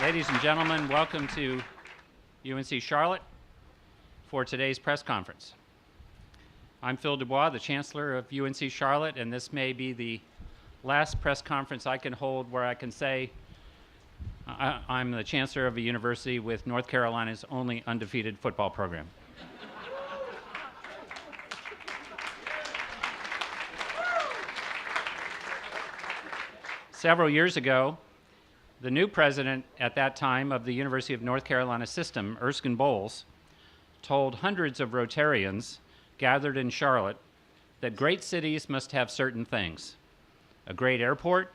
Ladies and gentlemen, welcome to UNC Charlotte for today's press conference. I'm Phil Dubois, the Chancellor of UNC Charlotte, and this may be the last press conference I can hold where I can say I'm the Chancellor of a university with North Carolina's only undefeated football program. Several years ago, the new president at that time of the University of North Carolina system, Erskine Bowles, told hundreds of Rotarians gathered in Charlotte that great cities must have certain things: a great airport,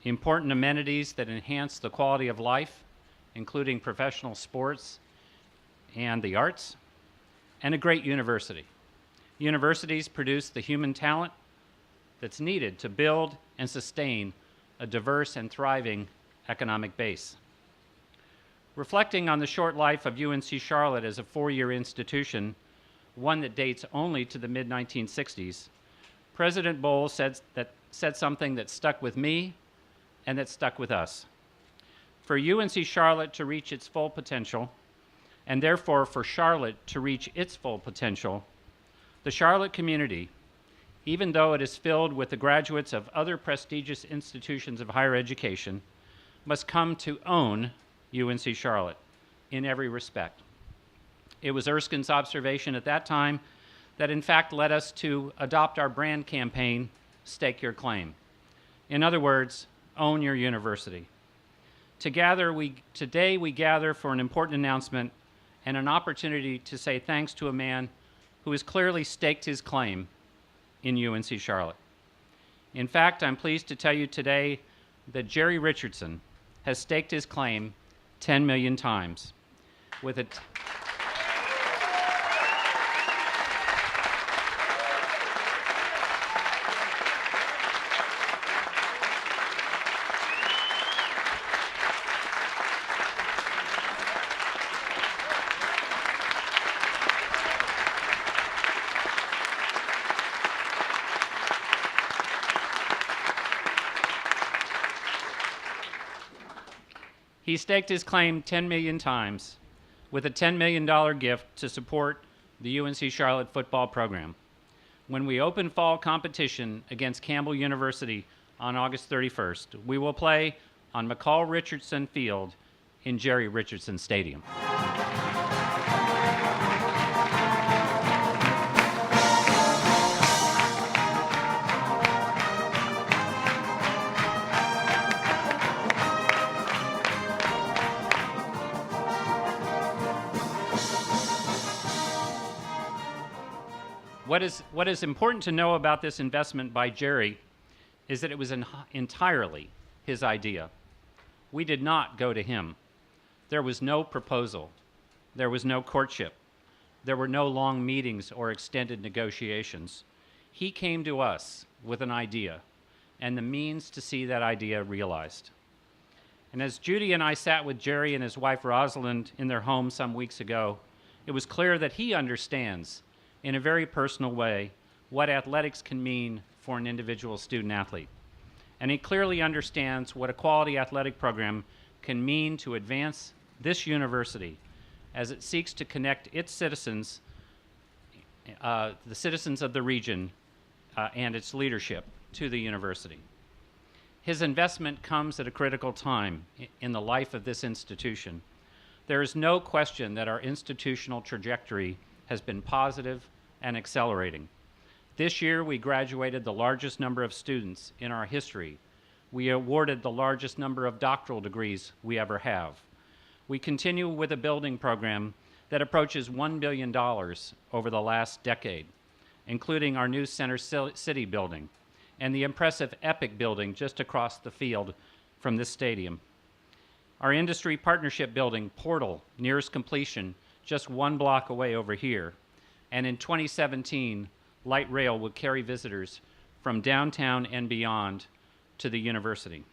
important amenities that enhance the quality of life, including professional sports and the arts, and a great university. Universities produce the human talent that's needed to build and sustain a diverse and thriving economic base. Reflecting on the short life of UNC Charlotte as a four-year institution, one that dates only to the mid-1960s, President Bowles said something that stuck with me and that stuck with us. For UNC Charlotte to reach its full potential, and therefore for Charlotte to reach its full potential, the Charlotte community, even though it is filled with the graduates of other prestigious institutions of higher education, must come to own UNC Charlotte in every respect. It was Erskine's observation at that time that in fact led us to adopt our brand campaign, Stake Your Claim. In other words, own your university. Today we gather for an important announcement and an opportunity to say thanks to a man who has clearly staked his claim in UNC Charlotte. In fact, I'm pleased to tell you today that Jerry Richardson has staked his claim 10 million times with a He staked his claim 10 million times with a $10 million gift to support the UNC Charlotte football program. When we open fall competition against Campbell University on August 31st, we will play on McCall Richardson Field in Jerry Richardson Stadium. What is important to know about this investment by Jerry is that it was entirely his idea. We did not go to him. There was no proposal. There was no courtship. There were no long meetings or extended negotiations. He came to us with an idea and the means to see that idea realized. And as Judy and I sat with Jerry and his wife Rosalind in their home some weeks ago, it was clear that he understands in a very personal way what athletics can mean for an individual student athlete. And he clearly understands what a quality athletic program can mean to advance this university as it seeks to connect its citizens, the citizens of the region, and its leadership to the university. His investment comes at a critical time in the life of this institution. There is no question that our institutional trajectory has been positive and accelerating. This year, we graduated the largest number of students in our history. We awarded the largest number of doctoral degrees we ever have. We continue with a building program that approaches $1 billion over the last decade, including our new Center City building and the impressive Epic building just across the field from this stadium. Our industry partnership building, Portal, nears completion just one block away over here. And in 2017, light rail will carry visitors from downtown and beyond to the university.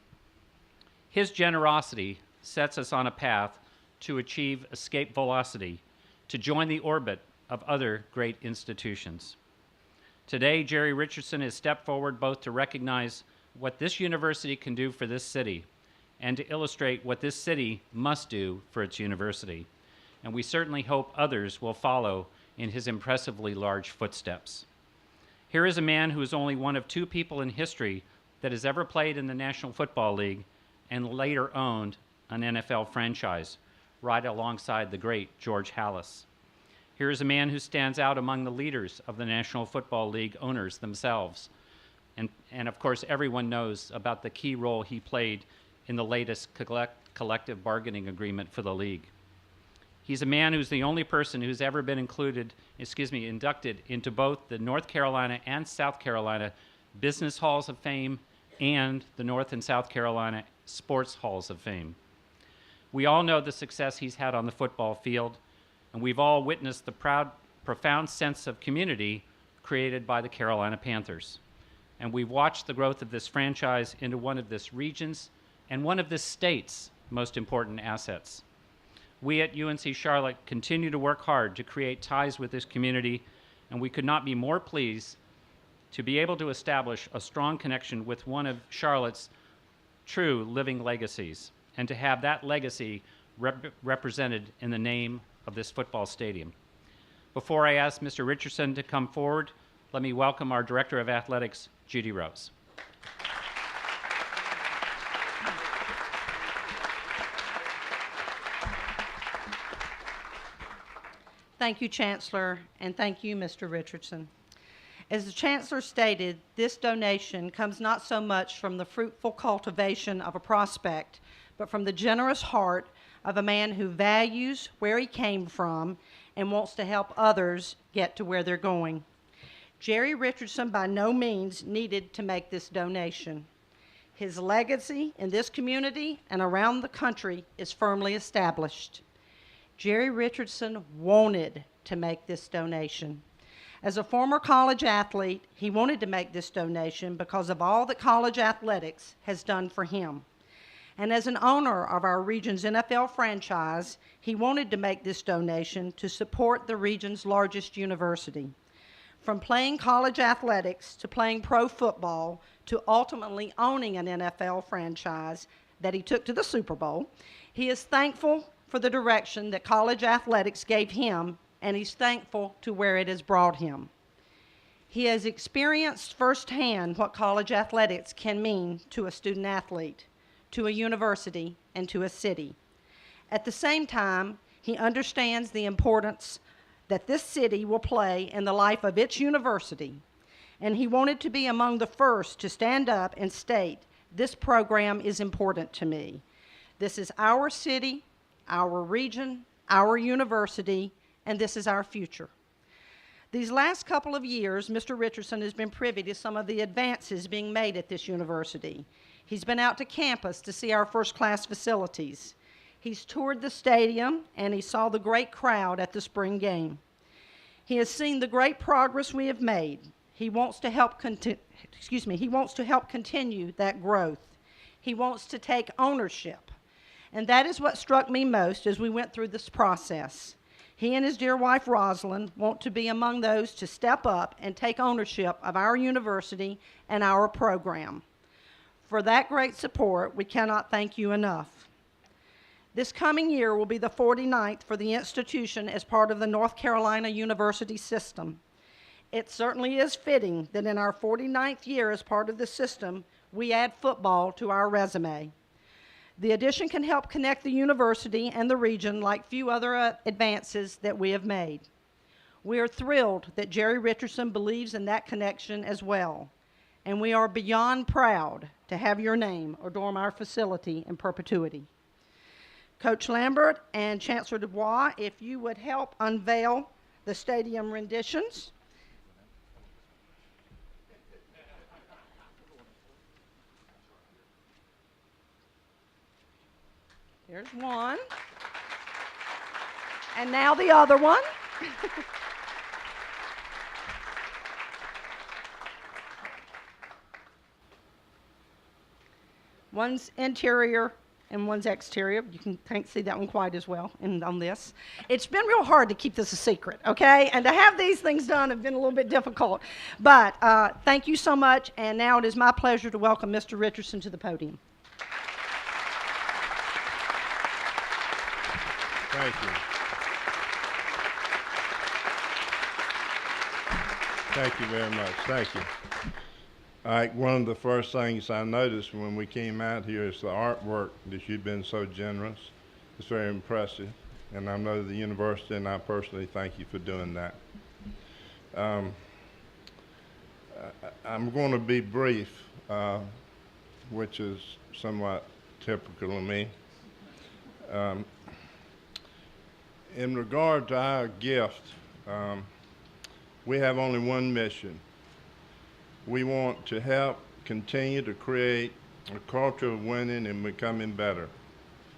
His generosity sets us on a path to achieve escape velocity to join the orbit of other great institutions. Today, Jerry Richardson has stepped forward both to recognize what this university can do for this city and to illustrate what this city must do for its university. And we certainly hope others will follow in his impressively large footsteps. Here is a man who is only one of 2 people in history that has ever played in the National Football League and later owned an NFL franchise, right alongside the great George Halas. Here is a man who stands out among the leaders of the National Football League owners themselves. And of course, everyone knows about the key role he played in the latest collective bargaining agreement for the league. He's a man who's the only person who's ever been inducted into both the North Carolina and South Carolina Business Halls of Fame and the North and South Carolina Sports Halls of Fame. We all know the success he's had on the football field, and we've all witnessed the profound sense of community created by the Carolina Panthers. And we've watched the growth of this franchise into one of this region's and one of this state's most important assets. We at UNC Charlotte continue to work hard to create ties with this community, and we could not be more pleased to be able to establish a strong connection with one of Charlotte's true living legacies, and to have that legacy represented in the name of this football stadium. Before I ask Mr. Richardson to come forward, let me welcome our Director of Athletics, Judy Rose. Thank you, Chancellor, and thank you, Mr. Richardson. As the Chancellor stated, this donation comes not so much from the fruitful cultivation of a prospect, but from the generous heart of a man who values where he came from and wants to help others get to where they're going. Jerry Richardson by no means needed to make this donation. His legacy in this community and around the country is firmly established. Jerry Richardson wanted to make this donation. As a former college athlete, he wanted to make this donation because of all that college athletics has done for him. And as an owner of our region's NFL franchise, he wanted to make this donation to support the region's largest university. From playing college athletics to playing pro football to ultimately owning an NFL franchise that he took to the Super Bowl, he is thankful for the direction that college athletics gave him, and he's thankful to where it has brought him. He has experienced firsthand what college athletics can mean to a student athlete, to a university, and to a city. At the same time, he understands the importance that this city will play in the life of its university, and he wanted to be among the first to stand up and state, "This program is important to me. This is our city, our region, our university, and this is our future." These last couple of years, Mr. Richardson has been privy to some of the advances being made at this university. He's been out to campus to see our first-class facilities. He's toured the stadium, and he saw the great crowd at the spring game. He has seen the great progress we have made. He wants to help continue that growth. He wants to take ownership. And that is what struck me most as we went through this process. He and his dear wife, Rosalind, want to be among those to step up and take ownership of our university and our program. For that great support, we cannot thank you enough. This coming year will be the 49th for the institution as part of the North Carolina University system. It certainly is fitting that in our 49th year as part of the system, we add football to our resume. The addition can help connect the university and the region like few other advances that we have made. We are thrilled that Jerry Richardson believes in that connection as well, and we are beyond proud to have your name adorn our facility in perpetuity. Coach Lambert and Chancellor Dubois, if you would help unveil the stadium renditions. There's one. And now the other one. One's interior and one's exterior. You can't see that one quite as well on this. It's been real hard to keep this a secret, okay? And to have these things done have been a little bit difficult. But thank you so much, and now it is my pleasure to welcome Mr. Richardson to the podium. Thank you. Thank you very much. Thank you. All right, one of the first things I noticed when we came out here is the artwork that you've been so generous. It's very impressive, and I know the university and I personally thank you for doing that. I'm going to be brief, which is somewhat typical of me. In regard to our gift, we have only one mission. We want to help continue to create a culture of winning and becoming better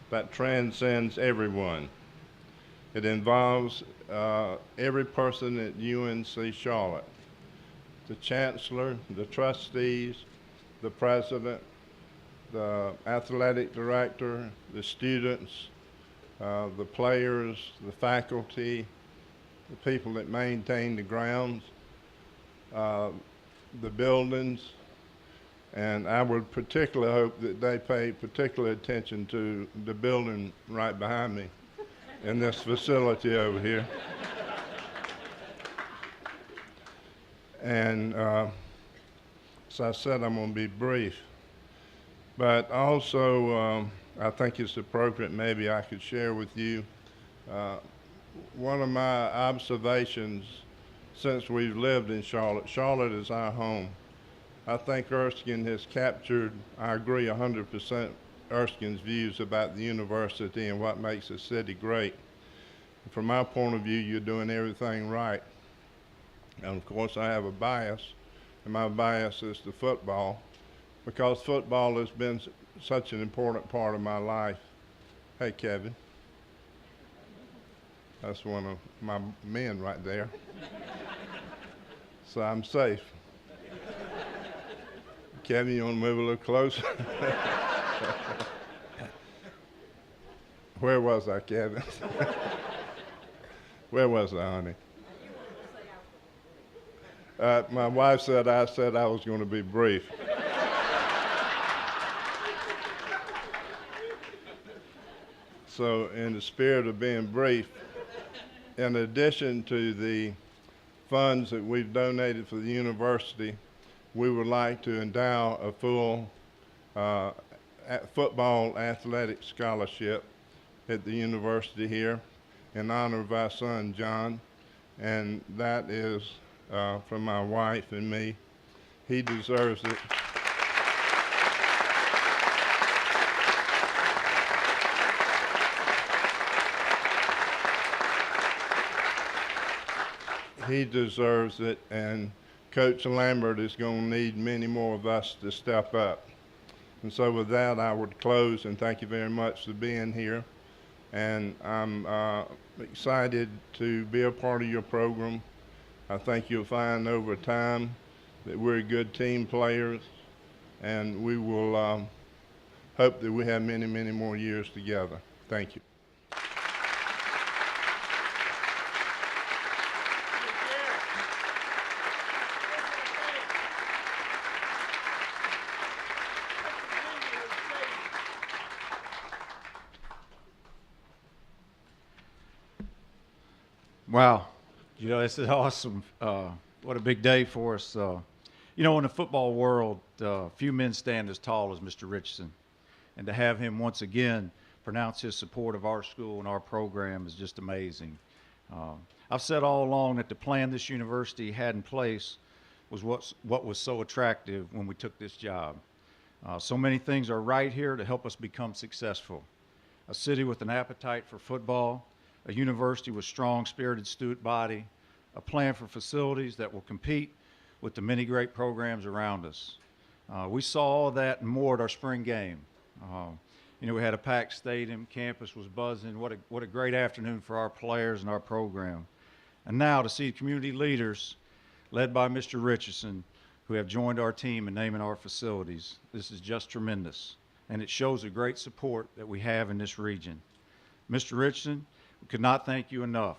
that transcends everyone. It involves every person at UNC Charlotte, the chancellor, the trustees, the president, the athletic director, the students, the players, the faculty, the people that maintain the grounds, the buildings, and I would particularly hope that they pay particular attention to the building right behind me in this facility over here. And as I said, I'm going to be brief. But also, I think it's appropriate maybe I could share with you one of my observations since we've lived in Charlotte. Charlotte is our home. I think Erskine has captured, I agree 100%, Erskine's views about the university and what makes the city great. From my point of view, you're doing everything right. And of course, I have a bias, and my bias is to football, because football has been such an important part of my life. Hey, Kevin. That's one of my men right there. So I'm safe. Kevin, you want to move a little closer? Where was I, Kevin? Where was I, honey? My wife said I was going to be brief. So in the spirit of being brief, in addition to the funds that we've donated for the university, we would like to endow a full football athletic scholarship at the university here in honor of our son, John. And that is from my wife and me. He deserves it. He deserves it, and Coach Lambert is going to need many more of us to step up. And so with that, I would close, and thank you very much for being here. And I'm excited to be a part of your program. I think you'll find over time that we're good team players, and we will hope that we have many, many more years together. Thank you. Wow. You know, this is awesome. What a big day for us. You know, in the football world, few men stand as tall as Mr. Richardson. And to have him once again pronounce his support of our school and our program is just amazing. I've said all along that the plan this university had in place was what was so attractive when we took this job. So many things are right here to help us become successful. A city with an appetite for football, a university with strong, spirited student body, a plan for facilities that will compete with the many great programs around us. We saw all of that and more at our spring game. You know, we had a packed stadium, campus was buzzing. What a great afternoon for our players and our program. And now to see community leaders led by Mr. Richardson who have joined our team in naming our facilities. This is just tremendous. And it shows the great support that we have in this region. Mr. Richardson, we could not thank you enough.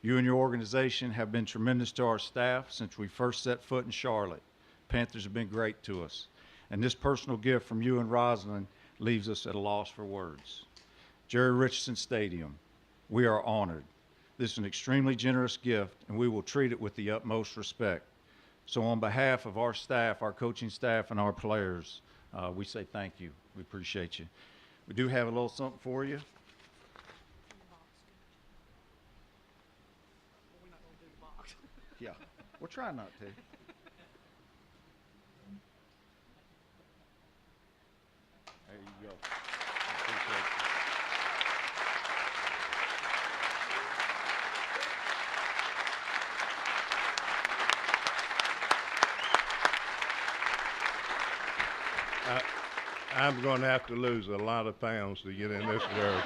You and your organization have been tremendous to our staff since we first set foot in Charlotte. Panthers have been great to us. And this personal gift from you and Rosalind leaves us at a loss for words. Jerry Richardson Stadium, We are honored. This is an extremely generous gift, and we will treat it with the utmost respect. So on behalf of our staff, our coaching staff, and our players, we say thank you. We appreciate you. We do have a little something for you. Yeah, we'll try not to. There you go. Appreciate you. I'm going to have to lose a lot of pounds to get in this girl.